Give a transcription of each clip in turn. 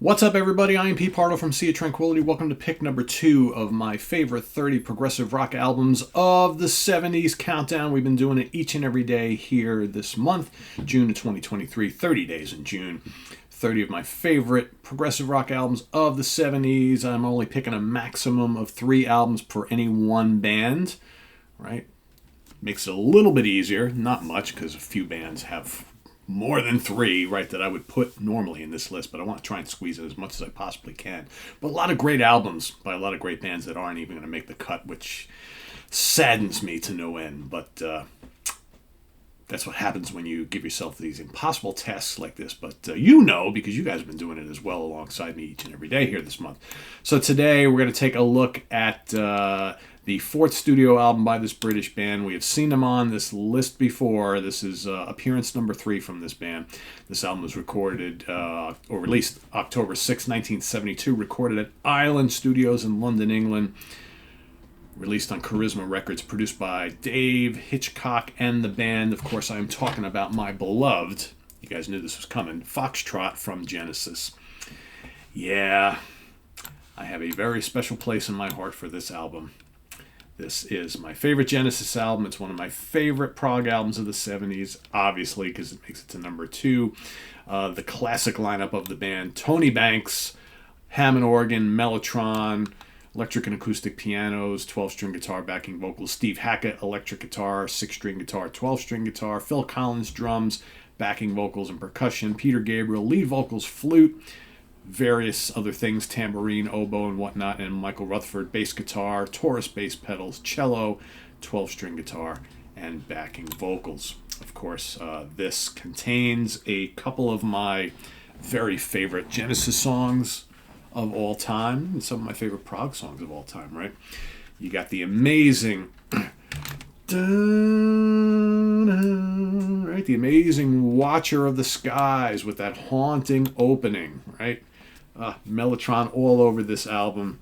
What's up, everybody? I am Pete Pardo from Sea of Tranquility. Welcome to pick number 2 of my favorite 30 progressive rock albums of the 70s countdown. We've been doing it each and every day here this month, June of 2023, 30 days in June. 30 of my favorite progressive rock albums of the 70s. I'm only picking a maximum of 3 albums per any one band, right? Makes it a little bit easier, not much, because a few bands have more than 3, right, that I would put normally in this list, but I want to try and squeeze in as much as I possibly can. But a lot of great albums by a lot of great bands that aren't even going to make the cut, which saddens me to no end. But that's what happens when you give yourself these impossible tasks like this. But you know, because you guys have been doing it as well alongside me each and every day here this month. So today we're going to take a look at the 4th studio album by this British band. We have seen them on this list before. This is appearance number 3 from this band. This album was recorded or released October 6, 1972, recorded at Island Studios in London, England. Released on Charisma Records, produced by Dave Hitchcock and the band. Of course, I am talking about my beloved, you guys knew this was coming, Foxtrot from Genesis. Yeah, I have a very special place in my heart for this album. This is my favorite Genesis album. It's one of my favorite prog albums of the 70s, obviously, because it makes it to number 2. The classic lineup of the band: Tony Banks, Hammond organ, Mellotron, electric and acoustic pianos, 12-string guitar, backing vocals; Steve Hackett, electric guitar, 6-string guitar, 12-string guitar; Phil Collins, drums, backing vocals, and percussion; Peter Gabriel, lead vocals, flute, various other things, tambourine, oboe, and whatnot; and Michael Rutherford, bass guitar, Taurus bass pedals, cello, 12-string guitar, and backing vocals. Of course, this contains a couple of my very favorite Genesis songs of all time, and some of my favorite prog songs of all time, right? You got the amazing right, the amazing Watcher of the Skies with that haunting opening, right? Mellotron all over this album.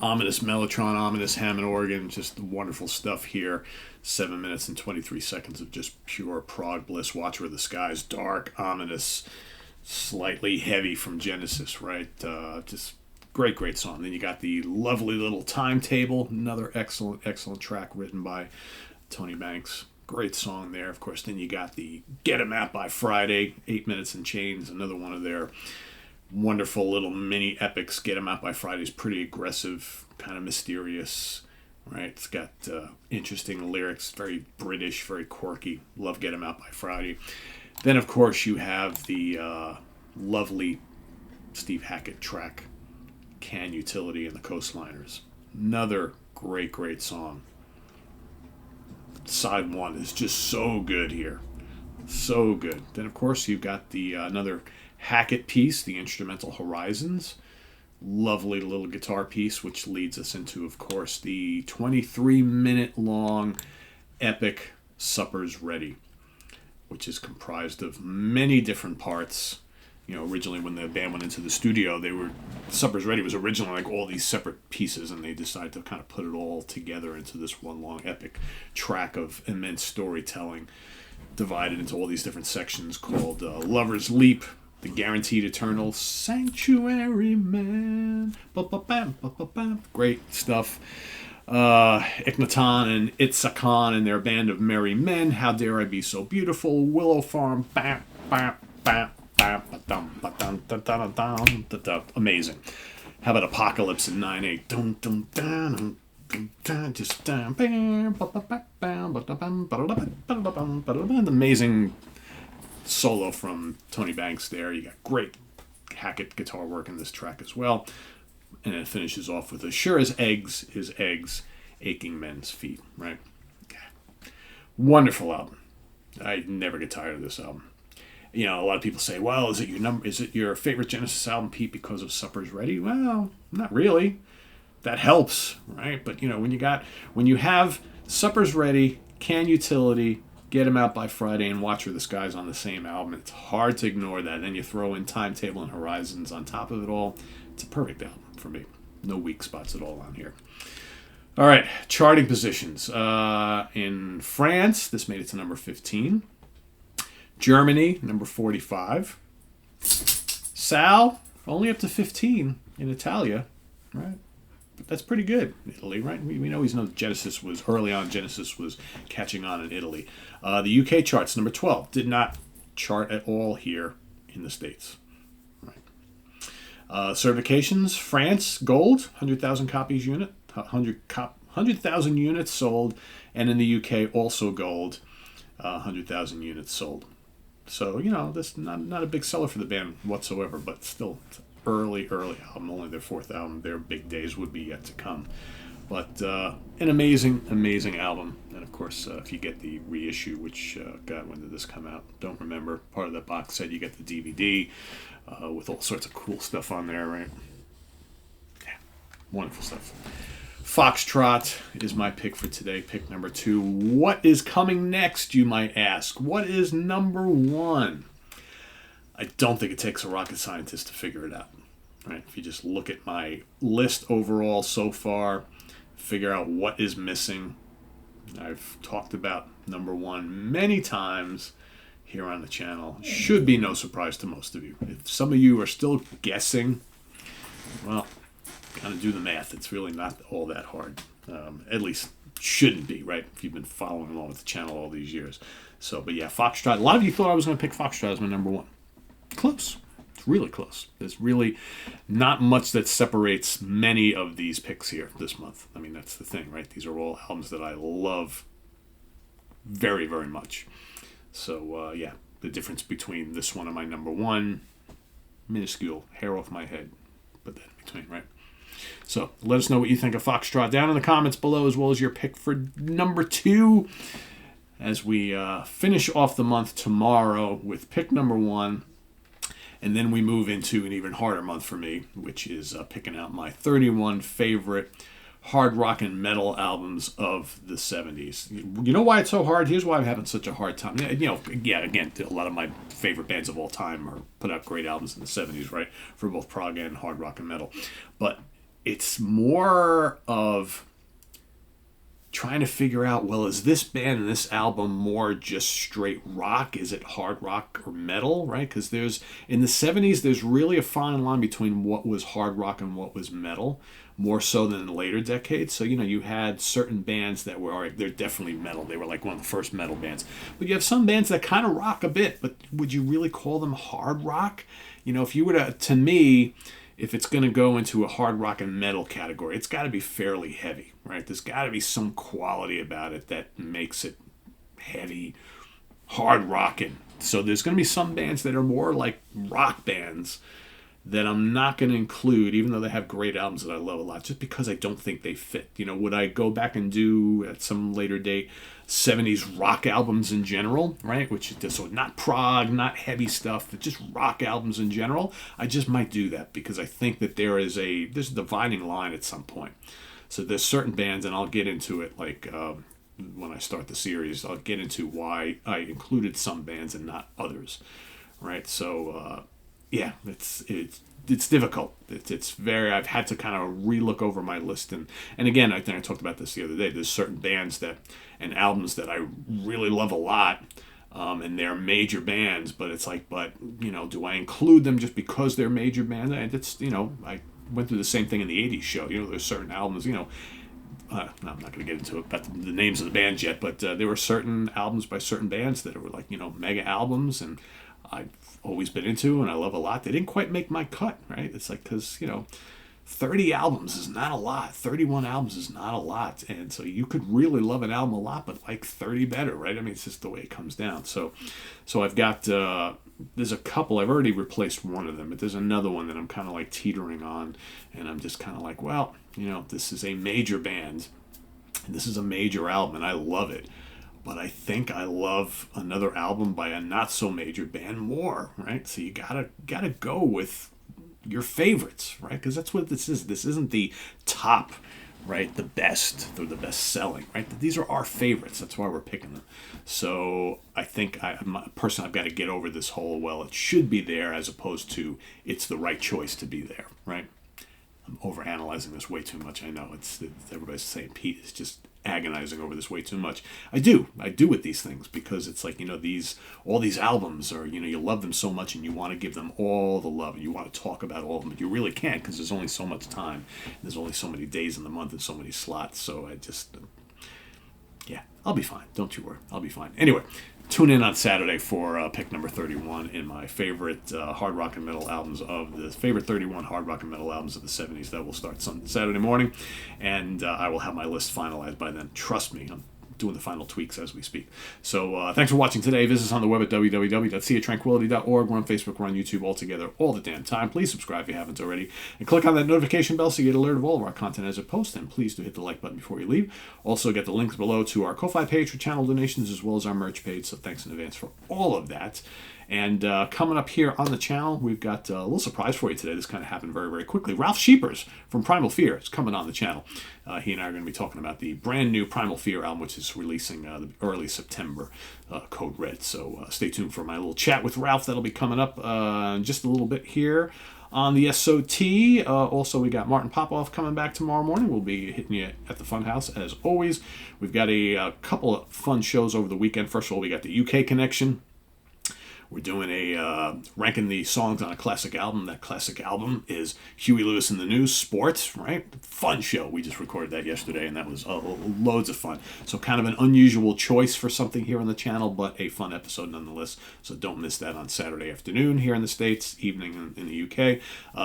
Ominous Mellotron, ominous Hammond organ, just wonderful stuff here. 7 minutes and 23 seconds of just pure prog bliss. Watcher of the Skies, dark, ominous, slightly heavy from Genesis, right? Just great song. Then you got the lovely little Timetable, another excellent track written by Tony Banks. Great song there, of course. Then you got the Get 'Em Out by Friday, 8 minutes and Chains, another one of their wonderful little mini epics. Get 'Em Out by Friday is pretty aggressive, kind of mysterious, right? It's got interesting lyrics, very British, very quirky. Love Get 'Em Out by Friday. Then, of course, you have the lovely Steve Hackett track, Can Utility and the Coastliners. Another great song. Side 1 is just so good here. So good. Then, of course, you've got the another Hackett piece, the instrumental Horizons. Lovely little guitar piece, which leads us into, of course, the 23-minute long epic Supper's Ready, which is comprised of many different parts. You know, originally when the band went into the studio, Supper's Ready was originally like all these separate pieces, and they decided to kind of put it all together into this one long epic track of immense storytelling, divided into all these different sections called Lover's Leap, The Guaranteed Eternal, Sanctuary Man, great stuff. Ichnaton and Itzakan and their band of merry men, How Dare I Be So Beautiful, Willow Farm, amazing. How about Apocalypse in 9/8? Just amazing solo from Tony Banks there. You got great Hackett guitar work in this track as well. And it finishes off with as sure as eggs is eggs, aching men's feet, right? Wonderful album. I never get tired of this album. You know, a lot of people say, well, is it your favorite Genesis album, Pete, because of Supper's Ready? Well, not really. That helps, right? But, you know, when you have Supper's Ready, Can Utility, Get 'Em Out by Friday, and Watcher of the Skies on the same album, it's hard to ignore that. Then you throw in Timetable and Horizons on top of it all. It's a perfect album for me. No weak spots at all on here. All right, charting positions. In France, this made it to number 15. Germany, number 45. Sal, only up to 15 in Italia, right? But that's pretty good. Italy, right? We always know Genesis was early on. Genesis was catching on in Italy. The UK charts, number 12, did not chart at all here in the States. Right. Certifications, France, gold, 100,000 copies unit, 100,000 units sold, and in the UK also gold, 100,000 units sold. So, that's not a big seller for the band whatsoever, but still, it's early album, only their fourth album. Their big days would be yet to come. But an amazing album. And of course, if you get the reissue, which, God, when did this come out? Don't remember. Part of that box set, you get the DVD with all sorts of cool stuff on there, right? Yeah, wonderful stuff. Foxtrot is my pick for today, pick number 2. What is coming next, you might ask? What is number 1? I don't think it takes a rocket scientist to figure it out. Right? If you just look at my list overall so far, figure out what is missing. I've talked about number 1 many times here on the channel. Should be no surprise to most of you. If some of you are still guessing, well, kind of do the math. It's really not all that hard. At least shouldn't be, right? If you've been following along with the channel all these years. So, but yeah, Foxtrot. A lot of you thought I was going to pick Foxtrot as my number 1. Close. It's really close. There's really not much that separates many of these picks here this month. I mean, that's the thing, right? These are all albums that I love very, very much. So, yeah, the difference between this one and my number 1, minuscule, hair off my head. Put that in between, right? So, let us know what you think of Foxtrot down in the comments below, as well as your pick for number 2, as we finish off the month tomorrow with pick number 1. And then we move into an even harder month for me, which is picking out my 31 favorite hard rock and metal albums of the 70s. You know why it's so hard? Here's why I'm having such a hard time. Again, a lot of my favorite bands of all time are put out great albums in the 70s, right? For both prog and hard rock and metal. But it's more of trying to figure out, well, is this band and this album more just straight rock? Is it hard rock or metal, right? Because in the 70s, there's really a fine line between what was hard rock and what was metal, more so than in the later decades. So, you had certain bands that were, all right, they're definitely metal. They were like one of the first metal bands. But you have some bands that kind of rock a bit, but would you really call them hard rock? If you were to me, if it's going to go into a hard rock and metal category, it's got to be fairly heavy, right? There's got to be some quality about it that makes it heavy, hard rocking. So there's going to be some bands that are more like rock bands that I'm not going to include, even though they have great albums that I love a lot, just because I don't think they fit. Would I go back and do at some later date 70s rock albums in general, right? Which is so not prog, not heavy stuff, but just rock albums in general. I just might do that because I think that there's a dividing line at some point. So there's certain bands, and I'll get into it like when I start the series, I'll get into why I included some bands and not others, right? So yeah, it's difficult. It's very. I've had to kind of relook over my list, and again, I think I talked about this the other day. There's certain bands and albums that I really love a lot, and they're major bands. But it's like, do I include them just because they're major bands? I went through the same thing in the '80s show. There's certain albums. I'm not going to get into it about the names of the bands yet, but there were certain albums by certain bands that were like mega albums, and I've always been into and I love a lot. They didn't quite make my cut, right? It's like, because 30 albums is not a lot. 31 albums is not a lot. And so you could really love an album a lot, but like 30 better, right? I mean, it's just the way it comes down. So I've got, there's a couple, I've already replaced one of them, but there's another one that I'm kind of like teetering on. And I'm just kind of like, well, this is a major band and this is a major album and I love it. But I think I love another album by a not so major band more, right? So you gotta go with your favorites, right? Because that's what this is. This isn't the top, right? The best or the best selling, right? These are our favorites. That's why we're picking them. So I think I've got to get over this whole, well, it should be there, as opposed to it's the right choice to be there, right? I'm overanalyzing this way too much. I know everybody's saying Pete is just agonizing over this way too much. I do with these things, because it's like, all these albums are, you love them so much and you want to give them all the love and you want to talk about all of them, but you really can't, because there's only so much time. There's only so many days in the month and so many slots. So I just, yeah, I'll be fine. Don't you worry. I'll be fine. Anyway, tune in on Saturday for pick number 31 in my favorite hard rock and metal albums of the favorite 31 hard rock and metal albums of the 70s. That will start Saturday morning, and I will have my list finalized by then. Trust me, I'm doing the final tweaks as we speak. So thanks for watching today. Visit us on the web at www.seatranquility.org. We're on Facebook, we're on YouTube, all together, all the damn time. Please subscribe if you haven't already, and click on that notification bell so you get alert of all of our content as it posts. And please do hit the like button before you leave. Also get the links below to our Ko-Fi page for channel donations, as well as our merch page. So thanks in advance for all of that. And coming up here on the channel, we've got a little surprise for you today. This kind of happened very, very quickly. Ralph Sheepers from Primal Fear is coming on the channel. He and I are going to be talking about the brand new Primal Fear album, which is releasing early September, Code Red. So stay tuned for my little chat with Ralph. That'll be coming up in just a little bit here on the SOT. Also, we got Martin Popoff coming back tomorrow morning. We'll be hitting you at the Funhouse as always. We've got a couple of fun shows over the weekend. First of all, we got the UK Connection. We're doing a ranking the songs on a classic album. That classic album is Huey Lewis and the News, Sports, right? Fun show. We just recorded that yesterday, and that was loads of fun. So kind of an unusual choice for something here on the channel, but a fun episode nonetheless. So don't miss that on Saturday afternoon here in the States, evening in the UK.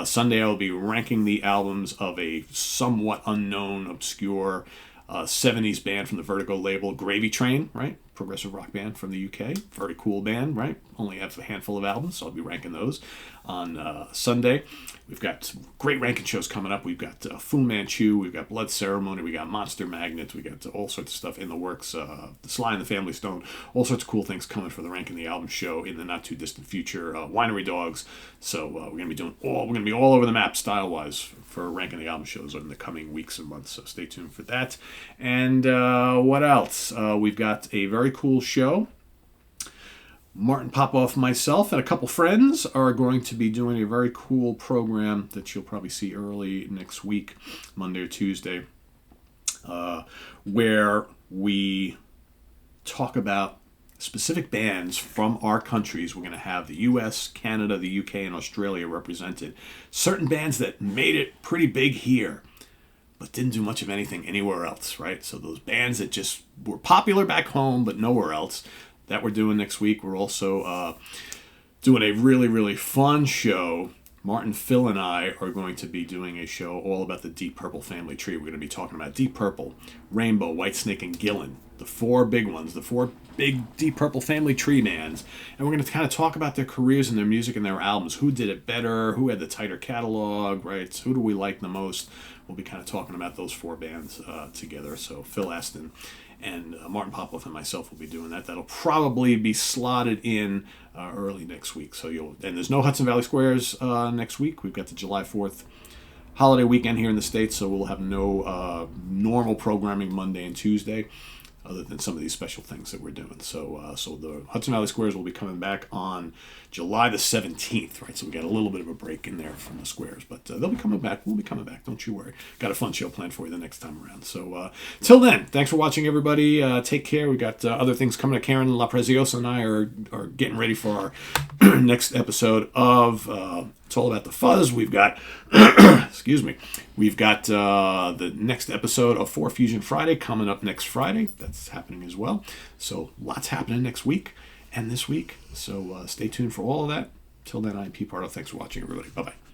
Sunday, I'll be ranking the albums of a somewhat unknown, obscure 70s band from the Vertigo label, Gravy Train, right? Progressive rock band from the UK. Very cool band, right? Only have a handful of albums, so I'll be ranking those on Sunday. We've got great ranking shows coming up. We've got Fu Manchu, we've got Blood Ceremony, we got Monster Magnet, we got all sorts of stuff in the works. The Sly and the Family Stone, all sorts of cool things coming for the Ranking the Album show in the not too distant future. Winery Dogs. So we're gonna be all over the map style wise for Ranking the Album shows in the coming weeks and months. So stay tuned for that. And what else? We've got a very cool show. Martin Popoff, myself, and a couple friends are going to be doing a very cool program that you'll probably see early next week, Monday or Tuesday, where we talk about specific bands from our countries. We're going to have the US, Canada, the UK, and Australia represented. Certain bands that made it pretty big here, but didn't do much of anything anywhere else, right? So those bands that just were popular back home, but nowhere else, that we're doing next week. We're also doing a really, really fun show. Martin, Phil, and I are going to be doing a show all about the Deep Purple family tree. We're going to be talking about Deep Purple, Rainbow, Whitesnake, and Gillan, the four big ones, the four big Deep Purple family tree bands. And we're going to kind of talk about their careers and their music and their albums. Who did it better? Who had the tighter catalog, right? Who do we like the most? We'll be kind of talking about those four bands together. So Phil Aston and Martin Popoff and myself will be doing that. That'll probably be slotted in early next week. So and there's no Hudson Valley Squares next week. We've got the July 4th holiday weekend here in the States, so we'll have no normal programming Monday and Tuesday, other than some of these special things that we're doing. So the Hudson Valley Squares will be coming back on July the 17th, right? So we got a little bit of a break in there from the Squares, but they'll be coming back. We'll be coming back. Don't you worry. Got a fun show planned for you the next time around. So till then, thanks for watching, everybody. Take care. We got other things coming up. Karen La Preziosa and I are getting ready for our next episode of It's All About the Fuzz. We've got, excuse me, we've got the next episode of 4 Fusion Friday coming up next Friday. That's happening as well. So lots happening next week and this week. So stay tuned for all of that. Till then, I'm Pete Pardo. Thanks for watching, everybody. Bye-bye.